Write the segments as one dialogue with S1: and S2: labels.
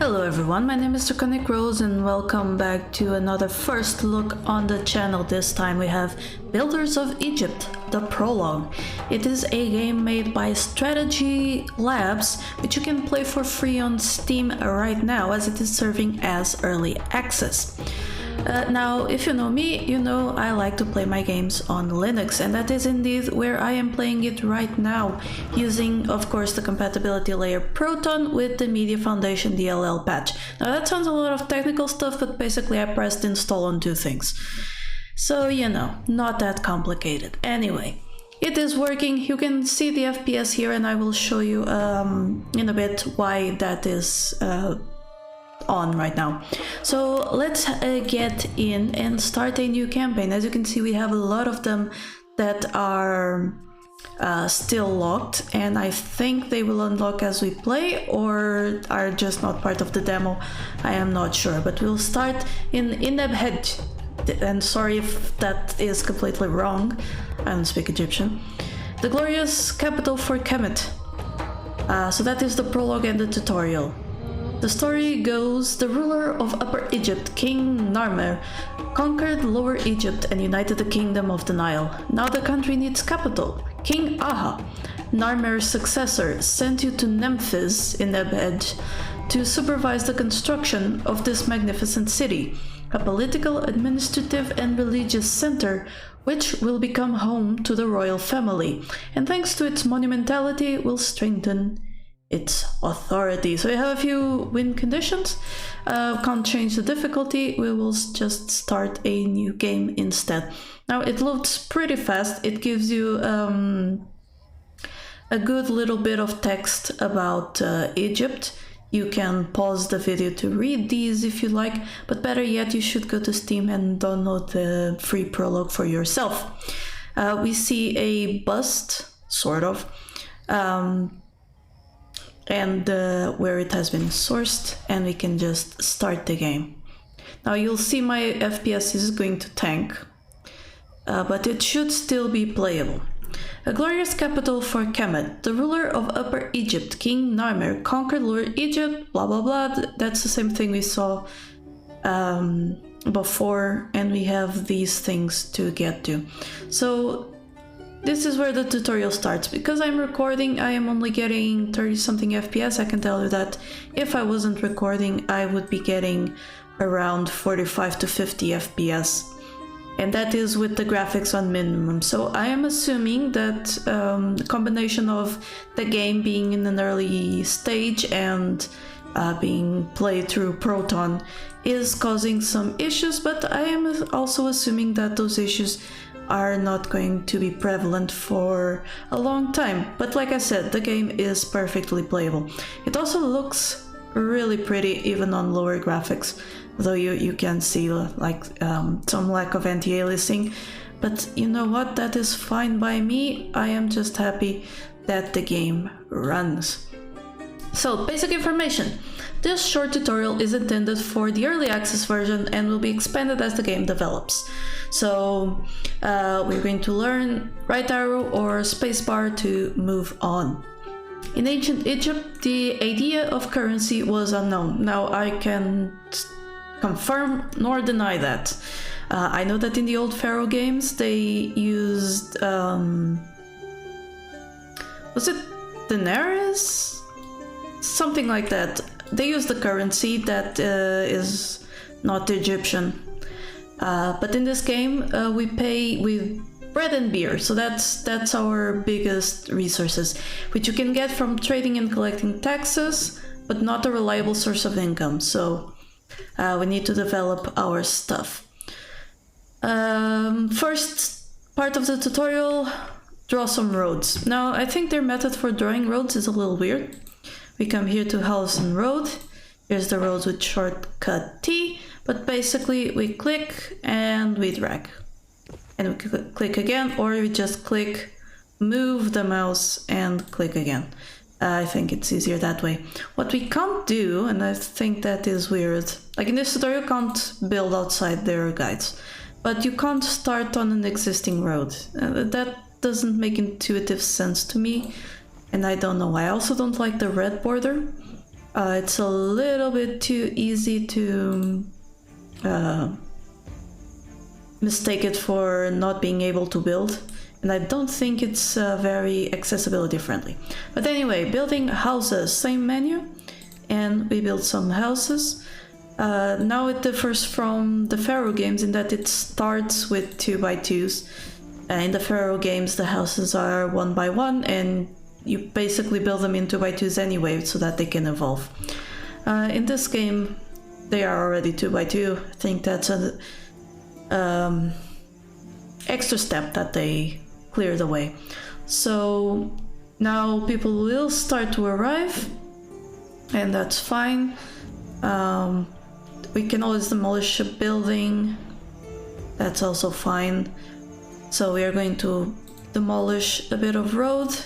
S1: Hello everyone, my name is Draconicrose and welcome back to another first look on the channel. This time we have Builders of Egypt, the Prologue. It is a game made by Strategy Labs, which you can play for free on Steam right now as it is serving as early access. Now, if you know me, you know I like to play my games on Linux, and that is indeed where I am playing it right now, using, of course, the compatibility layer Proton with the Media Foundation DLL patch. Now that sounds a lot of technical stuff, but basically I pressed install on two things. So, you know, not that complicated. Anyway, it is working. You can see the FPS here, and I will show you in a bit why that is on right now. So let's get in and start a new campaign. As you can see, we have a lot of them that are still locked, and I think they will unlock as we play or are just not part of the demo. I am not sure, but we'll start in Inebhed, and sorry if that is completely wrong, I don't speak Egyptian. The glorious capital for Kemet. So that is the prologue and the tutorial. The story goes, the ruler of Upper Egypt, King Narmer, conquered Lower Egypt and united the kingdom of the Nile. Now the country needs capital. King Aha, Narmer's successor, sent you to Memphis in Ebed to supervise the construction of this magnificent city, a political, administrative and religious center which will become home to the royal family, and thanks to its monumentality will strengthen its authority. So we have a few win conditions. Can't change the difficulty. We will just start a new game instead. Now it loads pretty fast. It gives you a good little bit of text about Egypt. You can pause the video to read these if you like, but better yet, you should go to Steam and download the free prologue for yourself. We see a bust, sort of, and where it has been sourced, and we can just start the game. Now you'll see my FPS is going to tank, but it should still be playable. A glorious capital for Kemet, the ruler of Upper Egypt, King Narmer, conquered Lower Egypt, blah blah blah. That's the same thing we saw before, and we have these things to get to. So this is where the tutorial starts. Because I'm recording, I am only getting 30 something FPS. I can tell you that if I wasn't recording, I would be getting around 45 to 50 FPS. And that is with the graphics on minimum. So I am assuming that the combination of the game being in an early stage and being played through Proton is causing some issues, but I am also assuming that those issues are not going to be prevalent for a long time. But like I said, the game is perfectly playable. It also looks really pretty even on lower graphics, though you can see like some lack of anti-aliasing. But you know what, that is fine by me. I am just happy that the game runs. So, basic information. This short tutorial is intended for the early access version and will be expanded as the game develops. So we're going to learn right arrow or spacebar to move on. In ancient Egypt, the idea of currency was unknown. Now I can confirm nor deny that. I know that in the old Pharaoh games they used, was it denarius? Something like that. They use the currency that is not Egyptian. But in this game, we pay with bread and beer. So that's our biggest resources, which you can get from trading and collecting taxes, but not a reliable source of income. So we need to develop our stuff. First part of the tutorial, draw some roads. Now, I think their method for drawing roads is a little weird. We come here to Hallison Road. Here's the roads with shortcut T, but basically we click and we drag. And we click again, or we just click, move the mouse and click again. I think it's easier that way. What we can't do, and I think that is weird, like in this tutorial you can't build outside their guides, but you can't start on an existing road. That doesn't make intuitive sense to me. And I don't know why. I also don't like the red border. It's a little bit too easy to mistake it for not being able to build, and I don't think it's very accessibility friendly. But anyway, building houses, same menu, and we built some houses. Now it differs from the Pharaoh games in that it starts with 2x2s. In the Pharaoh games, the houses are 1x1, and you basically build them in 2x2s anyway, so that they can evolve. In this game, they are already 2x2. I think that's an extra step that they cleared away. So now people will start to arrive, and that's fine. We can always demolish a building. That's also fine. So we are going to demolish a bit of road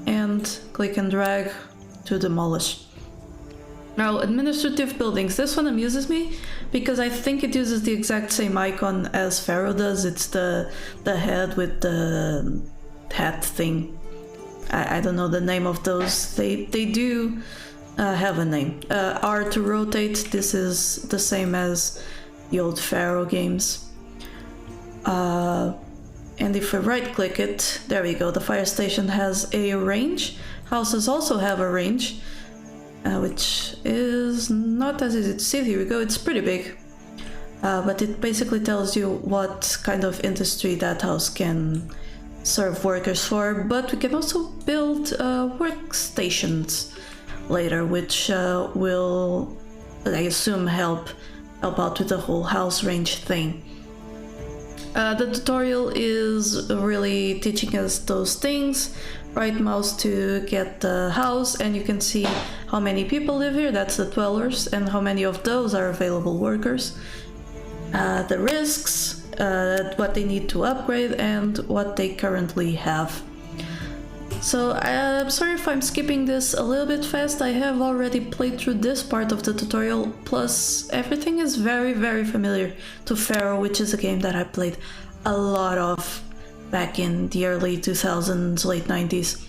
S1: and click and drag to demolish. Now, administrative buildings. This one amuses me because I think it uses the exact same icon as Pharaoh does. It's the head with the hat thing. I don't know the name of those. They do have a name. R to rotate. This is the same as the old Pharaoh games. And if we right click it, there we go, the fire station has a range. Houses also have a range, which is not as easy to see. Here we go, it's pretty big. But it basically tells you what kind of industry that house can serve workers for. But we can also build workstations later, which will, I assume, help out with the whole house range thing. The tutorial is really teaching us those things. Right mouse to get the house, and you can see how many people live here, that's the dwellers, and how many of those are available workers. The risks, what they need to upgrade, and what they currently have. So I'm sorry if I'm skipping this a little bit fast. I have already played through this part of the tutorial, plus everything is very, very familiar to Pharaoh, which is a game that I played a lot of back in the early 2000s, late 90s.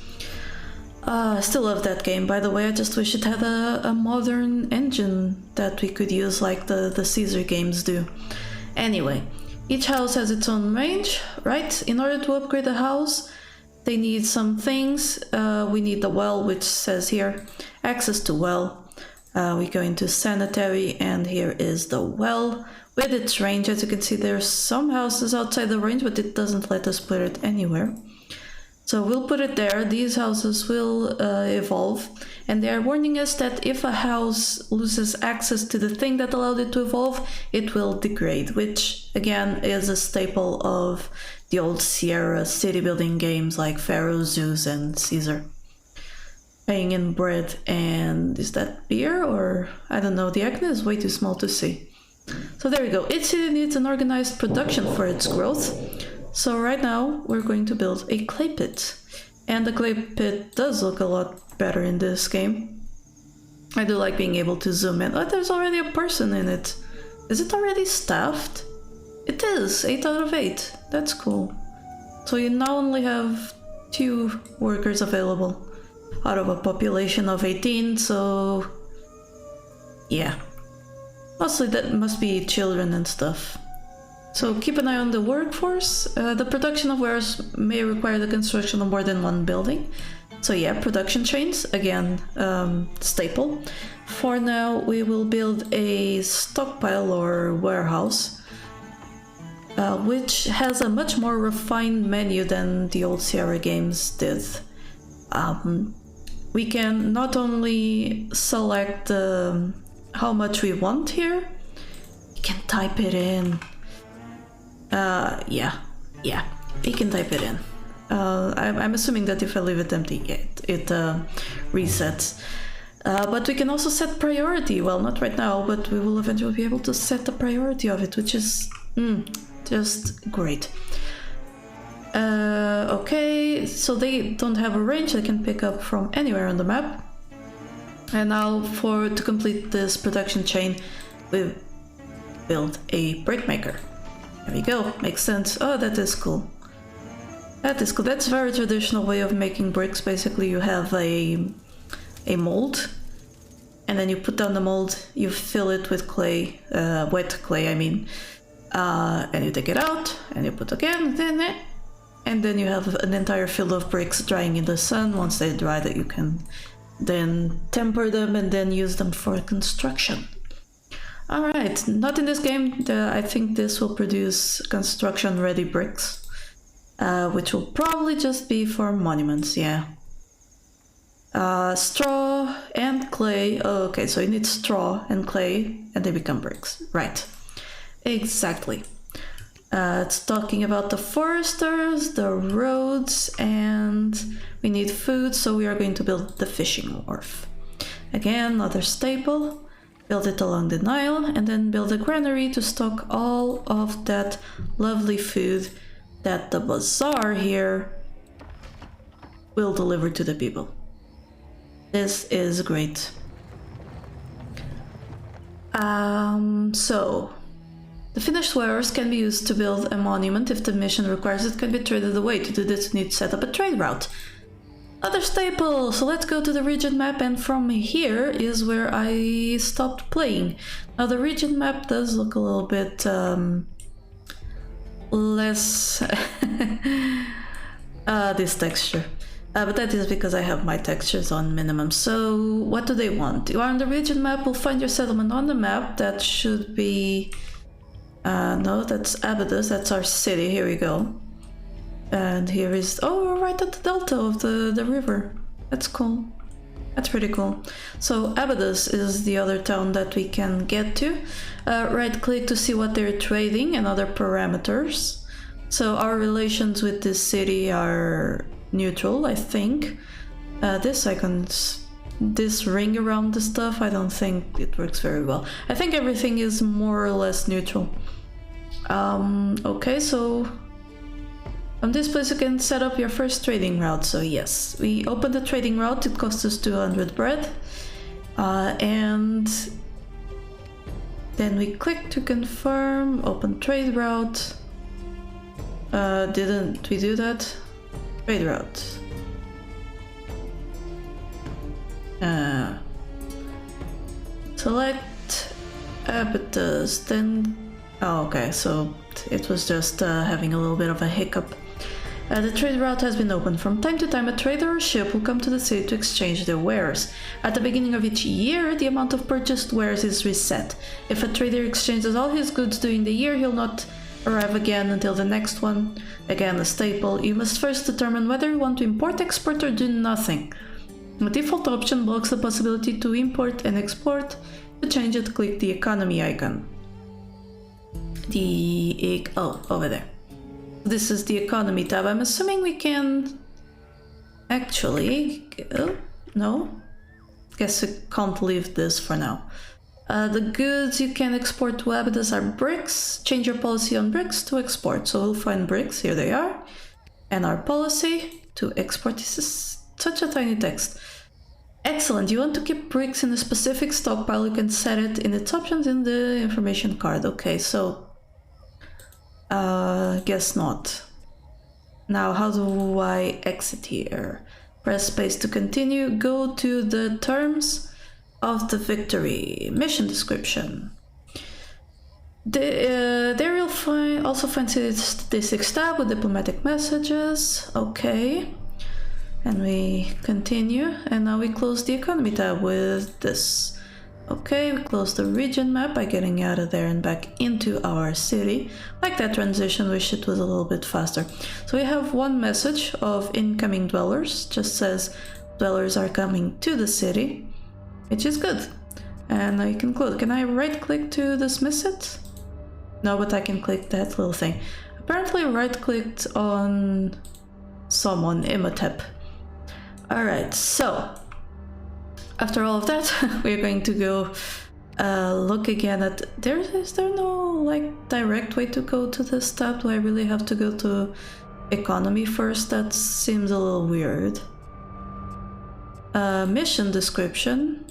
S1: I still love that game, by the way. I just wish it had a modern engine that we could use like the Caesar games do. Anyway, each house has its own range, right? In order to upgrade a house, they need some things. We need the well, which says here, access to well. We go into sanitary, and here is the well with its range. As you can see, there's some houses outside the range, but it doesn't let us put it anywhere. So we'll put it there. These houses will evolve, and they are warning us that if a house loses access to the thing that allowed it to evolve, it will degrade, which again is a staple of the old Sierra city building games like Pharaoh, Zeus, and Caesar. Paying in bread, and is that beer, or I don't know, the icon is way too small to see. So there we go. Each city needs an organized production for its growth. So right now we're going to build a clay pit, and the clay pit does look a lot better in this game. I do like being able to zoom in. Oh, there's already a person in it. Is it already staffed? It is, 8 out of 8. That's cool. So you now only have 2 workers available out of a population of 18, so yeah. Mostly that must be children and stuff. So keep an eye on the workforce. The production of wares may require the construction of more than one building. So yeah, production chains, again, staple. For now, we will build a stockpile or warehouse, which has a much more refined menu than the old Sierra games did. We can not only select how much we want here, you can type it in. Yeah, you can type it in. I'm assuming that if I leave it empty, it resets. But we can also set priority. Well, not right now, but we will eventually be able to set the priority of it, which is just great. Okay, so they don't have a range. They can pick up from anywhere on the map. And now to complete this production chain, we build a brick maker. There we go, makes sense. Oh, that is cool. That is cool. That's a very traditional way of making bricks. Basically, you have a mold, and then you put down the mold, you fill it with clay, wet clay I mean, and you take it out, and you put again, and then you have an entire field of bricks drying in the sun. Once they dry, that you can then temper them and then use them for construction. Alright, not in this game. I think this will produce construction ready bricks, which will probably just be for monuments, yeah. Straw and clay. Oh, okay, so you need straw and clay and they become bricks. Right, exactly. It's talking about the foresters, the roads, and we need food, so we are going to build the fishing wharf. Again, another staple. Build it along the Nile, and then build a granary to stock all of that lovely food that the bazaar here will deliver to the people. This is great. So the finished wares can be used to build a monument. If the mission requires it, can be traded away. To do this, you need to set up a trade route. Other staple! So let's go to the region map, and from here is where I stopped playing. Now the region map does look a little bit less this texture. But that is because I have my textures on minimum. So what do they want? You are on the region map, will find your settlement on the map. That should be... no, that's Abydos, that's our city, here we go. And here is... oh, we're right at the delta of the river. That's cool. That's pretty cool. So Abydos is the other town that we can get to. Right click to see what they're trading and other parameters. So our relations with this city are neutral, I think. This icons, this ring around the stuff, I don't think it works very well. I think everything is more or less neutral. Okay, so from this place you can set up your first trading route. So yes, we open the trading route, it costs us 200 bread. And then we click to confirm, open trade route. Didn't we do that? Trade route. Select Abydos, then... oh, okay, so it was just having a little bit of a hiccup. The trade route has been opened. From time to time, a trader or ship will come to the city to exchange their wares. At the beginning of each year, the amount of purchased wares is reset. If a trader exchanges all his goods during the year, he'll not arrive again until the next one. Again, a staple. You must first determine whether you want to import, export, or do nothing. The default option blocks the possibility to import and export. To change it, click the economy icon. Oh, over there. This is the economy tab. I'm assuming we can actually... oh, no? Guess I can't leave this for now. The goods you can export to Abydos are bricks. Change your policy on bricks to export. So we'll find bricks, here they are. And our policy to export. This is such a tiny text. Excellent, you want to keep bricks in a specific stockpile, you can set it in its options in the information card. Okay, so... guess not. Now, how do I exit here? Press space to continue, go to the terms of the victory. Mission description. There you'll also find statistics tab with diplomatic messages. Okay. And we continue, and now we close the economy tab with this. Okay, we close the region map by getting out of there and back into our city. Like that transition, wish it was a little bit faster. So we have one message of incoming dwellers, just says dwellers are coming to the city, which is good. And now you can close. Can I right click to dismiss it? No, but I can click that little thing. Apparently right clicked on someone, Imhotep. Alright, so after all of that, we're going to go look again at... Is there no like direct way to go to this tab? Do I really have to go to economy first? That seems a little weird. Mission description,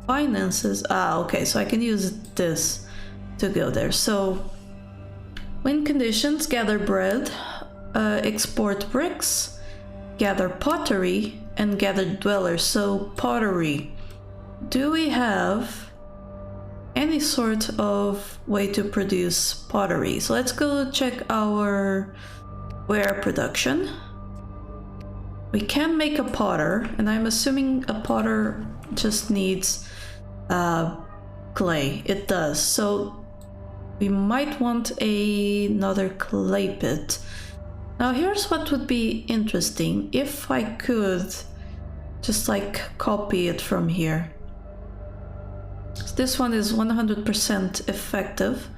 S1: finances. Ah, okay, so I can use this to go there. So win conditions, gather bread, export bricks, gather pottery, and gather dwellers. So pottery. do we have any sort of way to produce pottery? So let's go check our ware production. We can make a potter, and I'm assuming a potter just needs clay. It does. So we might want another clay pit. Now here's what would be interesting. If I could just like copy it from here. So this one is 100% effective.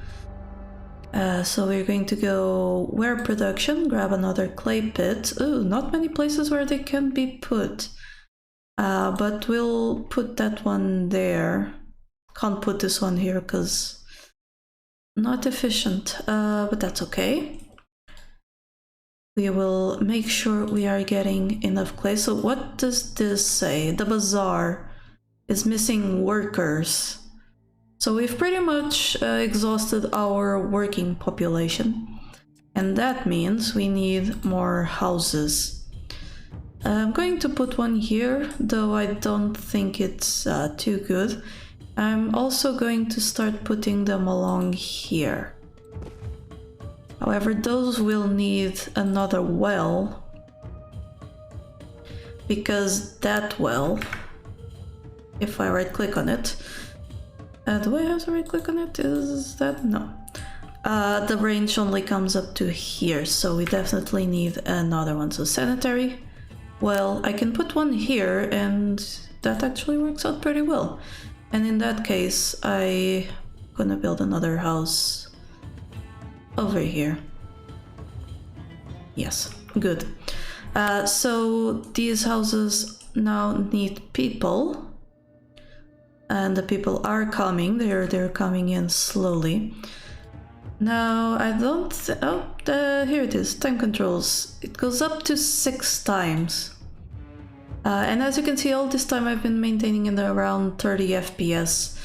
S1: So we're going to go ware production, grab another clay pit. Ooh, not many places where they can be put. But we'll put that one there. Can't put this one here because not efficient, but that's okay. We will make sure we are getting enough clay. So what does this say? The bazaar is missing workers. So we've pretty much exhausted our working population. And that means we need more houses. I'm going to put one here, though I don't think it's too good. I'm also going to start putting them along here. However, those will need another well, because that well, if I right click on it, do I have to right click on it? Is that? No. The range only comes up to here, so we definitely need another one. So sanitary, well, I can put one here and that actually works out pretty well. And in that case, I'm gonna build another house over here. Yes, good. So these houses now need people, and the people are coming. They're coming in slowly. Now I don't. Here it is. Time controls. It goes up to 6 times. And as you can see, all this time I've been maintaining in around 30 FPS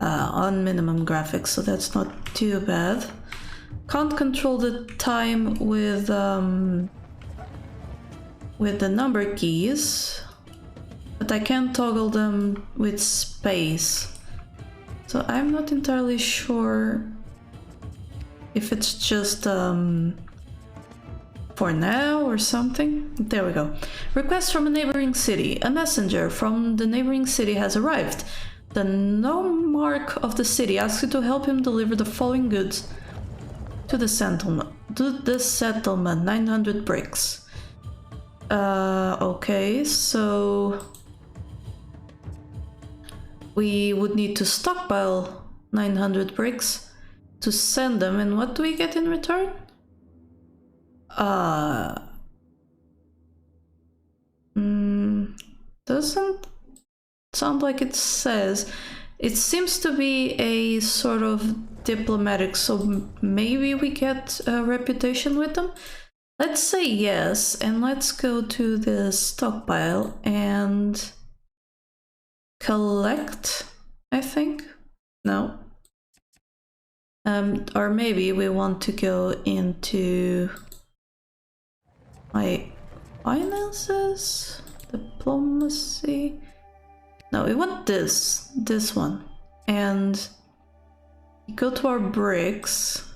S1: on minimum graphics, so that's not too bad. Can't control the time with the number keys, but I can toggle them with space. So I'm not entirely sure if it's just for now or something. There we go. Request from a neighboring city. A messenger from the neighboring city has arrived. The nomarch of the city asks you to help him deliver the following goods to the settlement. 900 bricks. Okay, so we would need to stockpile 900 bricks to send them, and what do we get in return? Doesn't sound like it says. It seems to be a sort of diplomatic, so maybe we get a reputation with them. Let's say yes, and let's go to the stockpile and collect, I think. No. Or maybe we want to go into my finances, diplomacy. No, we want this one, and go to our bricks,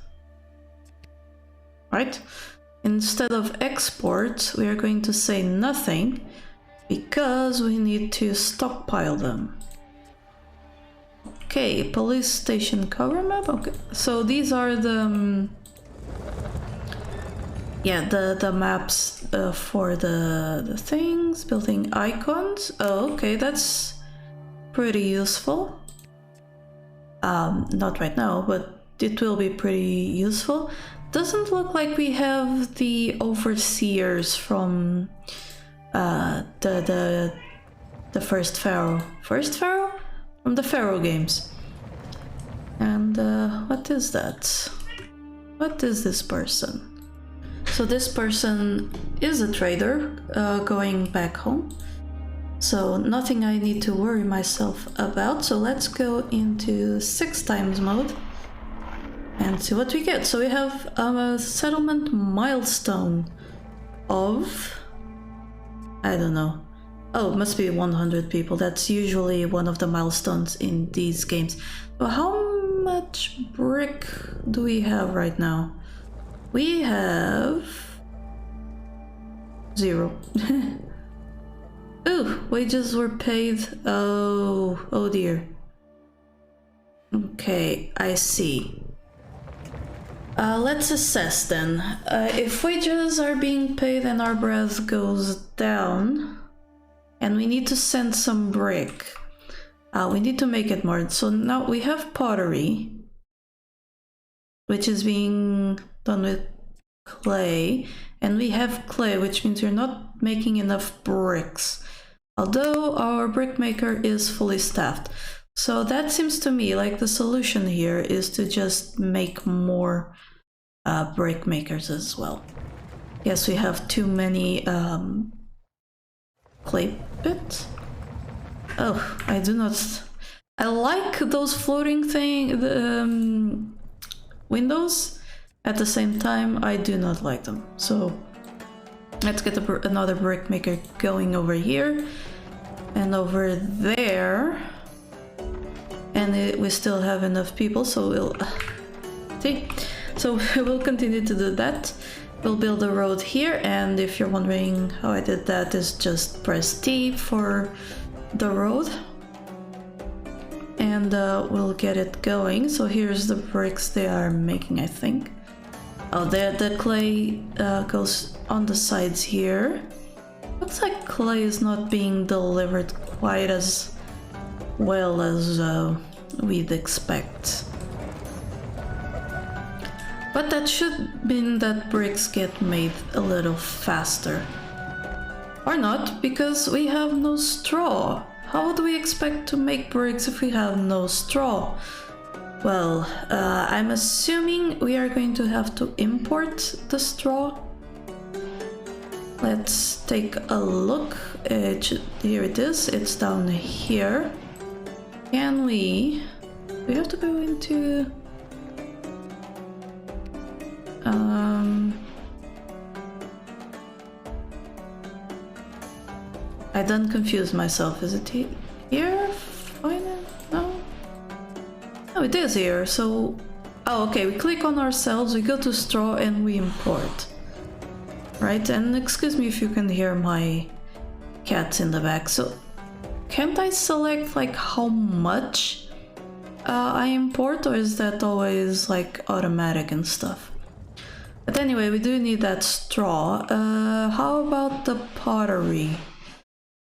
S1: right? Instead of export, we are going to say nothing because we need to stockpile them. Okay, police station cover map. Okay, so these are the the maps for the things. Building icons. Oh, okay, that's pretty useful. Not right now, but it will be pretty useful. Doesn't look like we have the overseers from the first Pharaoh. First Pharaoh? From the Pharaoh games. And what is that? What is this person? So this person is a trader going back home. So nothing I need to worry myself about. So let's go into 6 times mode and see what we get. So we have a settlement milestone of, I don't know, Oh, it must be 100 people. That's usually one of the milestones in these games. Well, how much brick do we have right now? We have 0. Ooh, wages were paid. Oh dear. Okay, I see. Let's assess then. If wages are being paid and our breath goes down, and we need to send some brick, we need to make it more. So now we have pottery, which is being done with clay, and we have clay, which means you're not making enough bricks, although our brick maker is fully staffed. So that seems to me like the solution here is to just make more brick makers as well. Yes, we have too many clay bits. Oh, I do not. I like those floating windows. At the same time, I do not like them. So let's get another brick maker going over here and over there. And we still have enough people, so we'll see. So we'll continue to do that. We'll build a road here, and if you're wondering how I did that, is just press T for the road, and we'll get it going. So here's the bricks they are making, I think. Oh, the clay goes on the sides here. Looks like clay is not being delivered quite as well as we'd expect. But that should mean that bricks get made a little faster. Or not, because we have no straw. How do we expect to make bricks if we have no straw? Well, I'm assuming we are going to have to import the straw. Let's take a look. Here it is, it's down here. Can we have to go into... I don't confuse myself. Is it here? Fine. No? No, it is here. So... Oh, okay. We click on ourselves, we go to straw, and we import. Right? And excuse me if you can hear my cats in the back. So, can't I select like how much I import, or is that always like automatic and stuff? But anyway, we do need that straw. How about the pottery?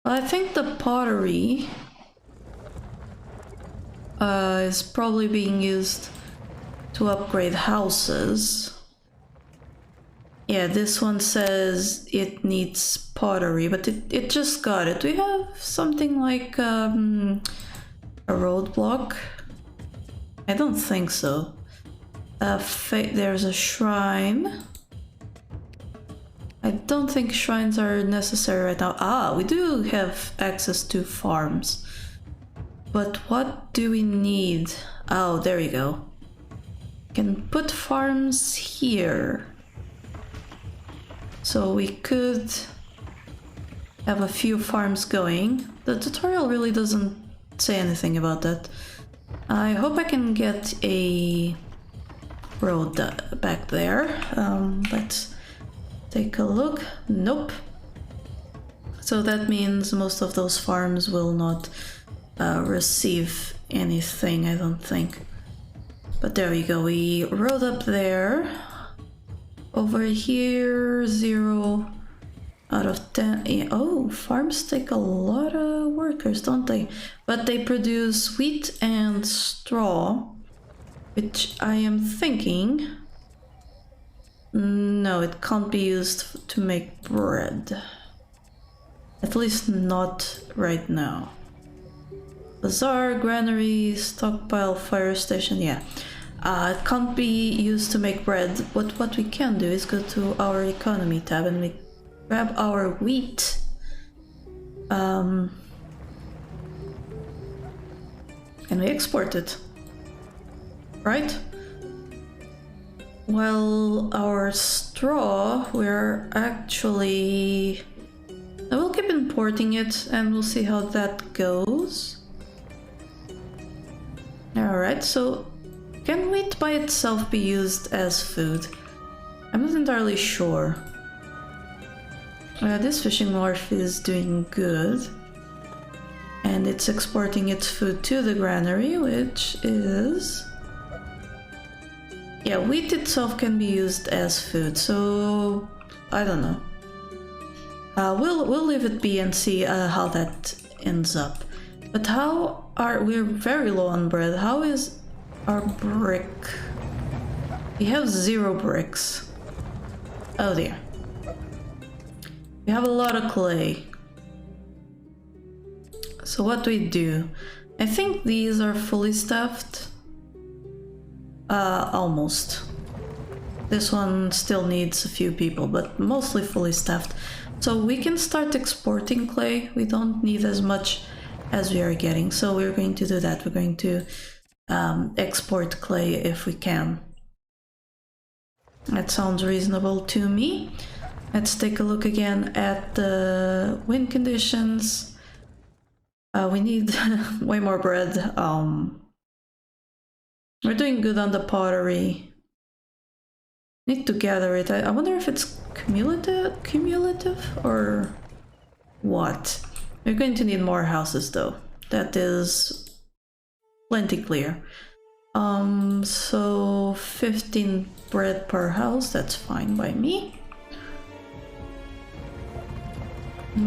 S1: Well, I think the pottery is probably being used to upgrade houses. Yeah, this one says it needs pottery, but it just got it. Do we have something like a roadblock? I don't think so. There's a shrine. I don't think shrines are necessary right now. Ah, we do have access to farms. But what do we need? Oh, there we go. Can put farms here. So we could have a few farms going. The tutorial really doesn't say anything about that. I hope I can get a road back there. Let's take a look. Nope. So that means most of those farms will not receive anything, I don't think. But there we go. We rode up there. Over here, 0 out of 10. Oh, farms take a lot of workers, don't they? But they produce wheat and straw, which I am thinking... No, it can't be used to make bread. At least not right now. Bazaar, granary, stockpile, fire station, yeah. It can't be used to make bread, but what we can do is go to our economy tab and we grab our wheat. And we export it. Right? Well, our straw, we're actually... I will keep importing importing it and we'll see how that goes. Alright, so can wheat by itself be used as food? I'm not entirely sure. This fishing wharf is doing good. And it's exporting its food to the granary, which is... yeah, wheat itself can be used as food, so... I don't know. We'll leave it be and see how that ends up. But how are... we're very low on bread. How is our brick? We have 0 bricks. Oh dear. We have a lot of clay. So what do we do? I think these are fully staffed. Almost. This one still needs a few people, but mostly fully staffed. So we can start exporting clay. We don't need as much as we are getting. So we're going to do that. We're going to export clay if we can. That sounds reasonable to me. Let's take a look again at the wind conditions. We need way more bread. We're doing good on the pottery. Need to gather it. I wonder if it's cumulative or what. We're going to need more houses though. That is plenty clear. So 15 bread per house, that's fine by me.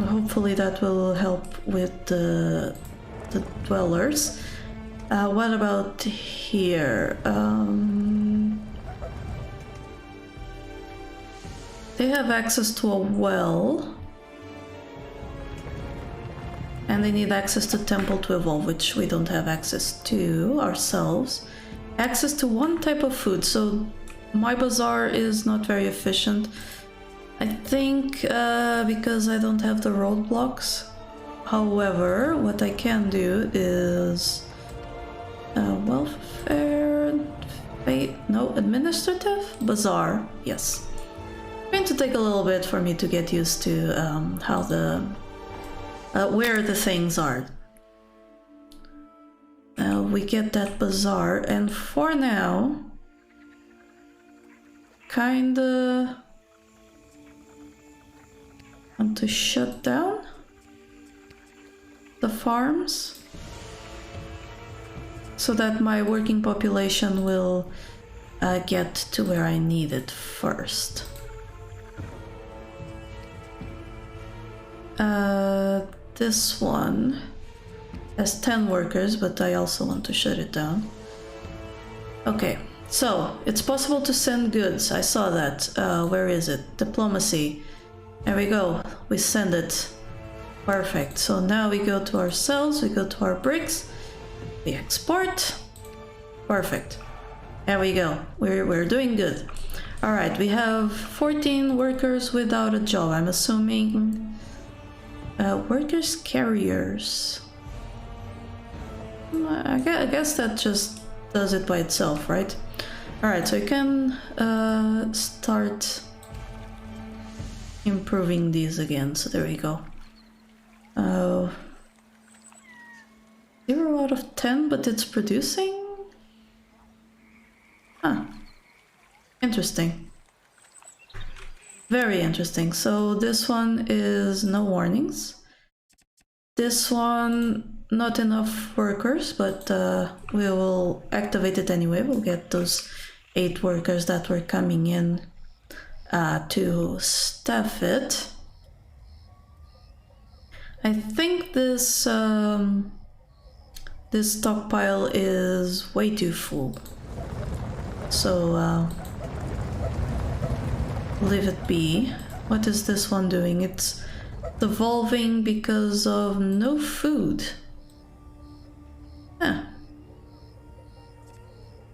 S1: Hopefully that will help with the dwellers. What about here? They have access to a well. And they need access to Temple to Evolve, which we don't have access to ourselves. Access to one type of food, so my bazaar is not very efficient. I think because I don't have the roadblocks. However, what I can do is welfare, no, administrative bazaar. Yes, it's going to take a little bit for me to get used to how the where the things are. We get that bazaar, and for now, kinda want to shut down the farms so that my working population will get to where I need it first. This one has 10 workers, but I also want to shut it down. Okay, so it's possible to send goods. I saw that. Where is it? Diplomacy. There we go. We send it. Perfect. So now we go to ourselves, we go to our bricks, we export. Perfect. There we go. We're doing good. All right, we have 14 workers without a job. I'm assuming workers carriers. I guess that just does it by itself, right? All right, so you can start improving these again. So there we go. 0 out of 10, but it's producing? Huh. Interesting. Very interesting. So this one is no warnings. This one, not enough workers, but we will activate it anyway. We'll get those 8 workers that were coming in to staff it. I think this this stockpile is way too full, so leave it be. What is this one doing? It's devolving because of no food. Huh.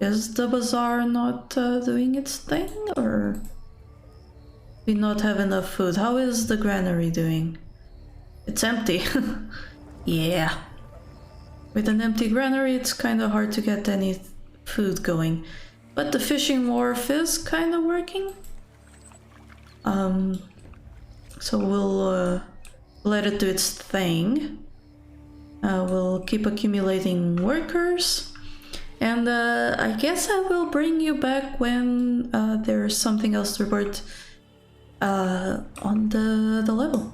S1: Is the bazaar not doing its thing, or we not have enough food? How is the granary doing? It's empty. Yeah. With an empty granary, it's kind of hard to get any food going. But the fishing wharf is kind of working. So we'll let it do its thing. We'll keep accumulating workers. And I guess I will bring you back when there's something else to report on the level.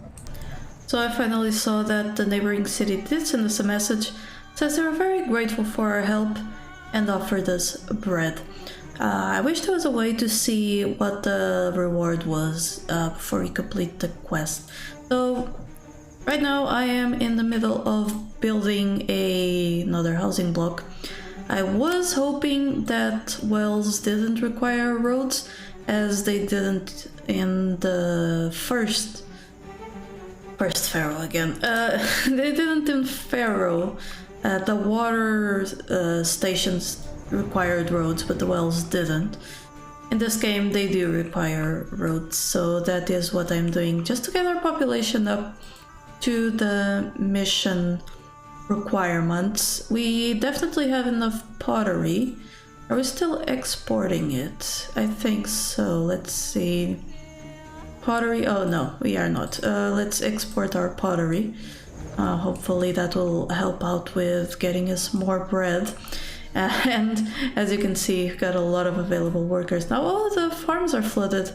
S1: So I finally saw that the neighboring city did send us a message. Says they're very grateful for our help and offered us bread. I wish there was a way to see what the reward was before we complete the quest. So right now I am in the middle of building another housing block. I was hoping that wells didn't require roads, as they didn't in the first Pharaoh again. They didn't in Pharaoh. The water stations required roads, but the wells didn't. In this game, they do require roads, so that is what I'm doing, just to get our population up to the mission requirements. We definitely have enough pottery. Are we still exporting it? I think so. Let's see. Pottery. Oh no, we are not. Let's export our pottery. Hopefully that will help out with getting us more bread. And as you can see, we've got a lot of available workers. Now all of the farms are flooded.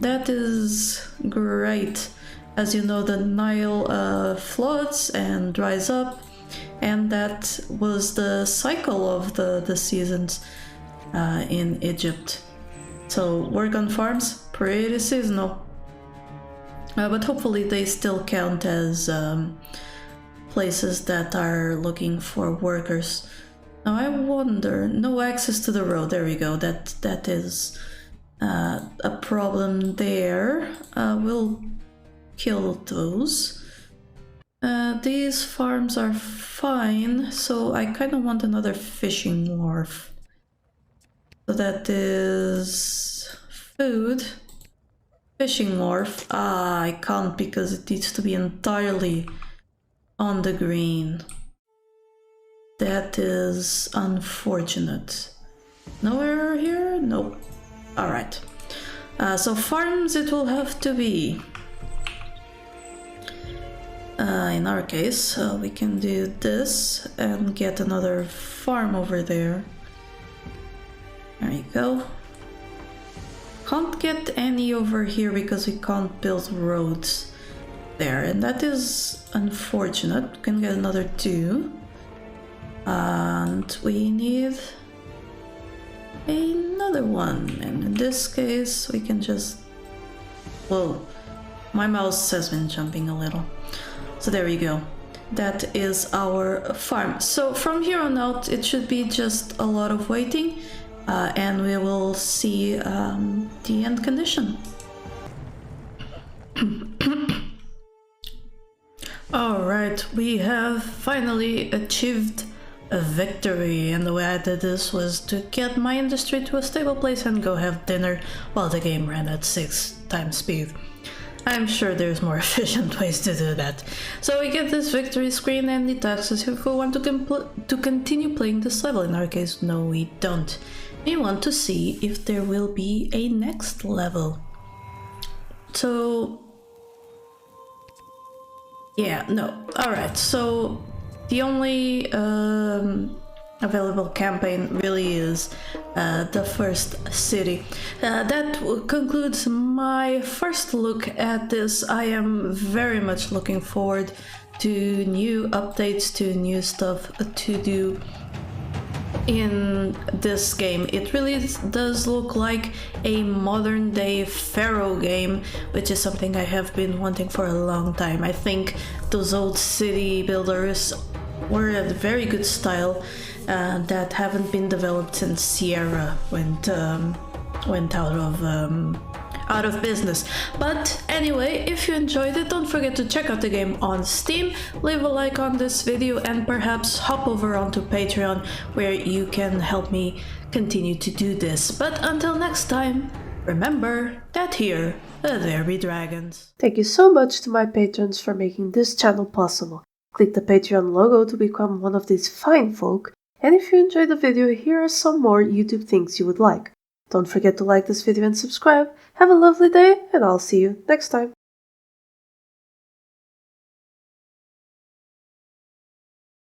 S1: That is great. As you know, the Nile floods and dries up, and that was the cycle of the seasons in Egypt. So work on farms, pretty seasonal. But hopefully they still count as places that are looking for workers. Now I wonder, no access to the road, there we go, that is a problem there. We'll kill those. These farms are fine, so I kind of want another fishing wharf. So that is food. Fishing wharf. I can't because it needs to be entirely on the green. That is unfortunate. Nowhere here? Nope. Alright. So farms it will have to be. In our case, we can do this and get another farm over there. There you go. Can't get any over here because we can't build roads there, and that is unfortunate. We can get another 2. And we need another one, and in this case we can just... Whoa, my mouse has been jumping a little. So there we go. That is our farm. So from here on out it should be just a lot of waiting. And we will see the end condition. Alright, we have finally achieved a victory, and the way I did this was to get my industry to a stable place and go have dinner while the game ran at 6 times speed. I'm sure there's more efficient ways to do that. So we get this victory screen and it asks us if we want to continue playing this level. In our case, no we don't. We want to see if there will be a next level. So... yeah, no. Alright, so the only available campaign really is the first city. That concludes my first look at this. I am very much looking forward to new updates, to new stuff to do in this game. It really does look like a modern day Pharaoh game, which is something I have been wanting for a long time. I think those old city builders were a very good style that haven't been developed since Sierra went out of business. But anyway, if you enjoyed it, don't forget to check out the game on Steam, leave a like on this video, and perhaps hop over onto Patreon where you can help me continue to do this. But until next time, remember that here there be dragons.
S2: Thank you so much to my patrons for making this channel possible. Click the Patreon logo to become one of these fine folk, and if you enjoyed the video, here are some more YouTube things you would like. Don't forget to like this video and subscribe. Have a lovely day, and I'll see you next time.